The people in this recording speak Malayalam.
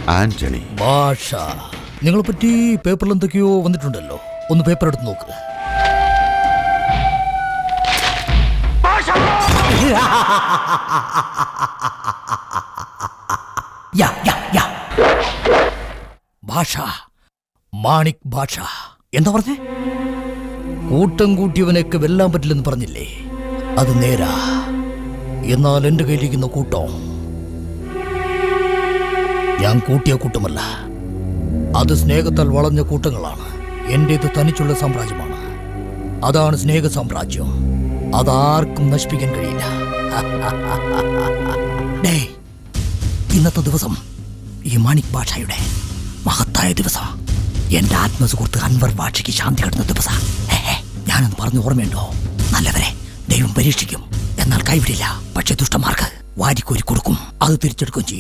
ആന്റണി. ഭാഷ, നിങ്ങളെ പറ്റി പേപ്പറിൽ എന്തൊക്കെയോ വന്നിട്ടുണ്ടല്ലോ. ഒന്ന് പേപ്പർ എടുത്ത് നോക്ക്. ഭാഷ, മാണിക് ഭാഷ. എന്താ പറഞ്ഞേ? കൂട്ടം കൂട്ടിയവനെയൊക്കെ വെല്ലാൻ പറ്റില്ലെന്ന് പറഞ്ഞില്ലേ? അത് നേരാ. എന്നാൽ എന്റെ കയ്യിലിരിക്കുന്ന കൂട്ടം ഞാൻ കൂട്ടിയ കൂട്ടമല്ല. അത് സ്നേഹത്താൽ വളഞ്ഞ കൂട്ടങ്ങളാണ്. എന്റേത് തനിച്ചുള്ള സാമ്രാജ്യമാണ്. അതാണ് സ്നേഹ സാമ്രാജ്യം. അതാർക്കും നശിപ്പിക്കാൻ കഴിയില്ല. ഇന്നത്തെ ദിവസം ഈ മാണിക് ഭാഷയുടെ മഹത്തായ ദിവസം. എന്റെ ആത്മസുഹൃത്ത് അൻവർ ഭാഷയ്ക്ക് ശാന്തി കിട്ടുന്ന ദിവസം. ഞാനൊന്ന് പറഞ്ഞു ഓർമ്മയുണ്ടോ? നല്ലവരെ ദൈവം പരീക്ഷിക്കും, എന്നാൽ കൈവിടില്ല. പക്ഷെ ദുഷ്ടന്മാർക്ക് വാരിക്കോരി കൊടുക്കും. അത് തിരിച്ചെടുക്കുകയും ചെയ്യും.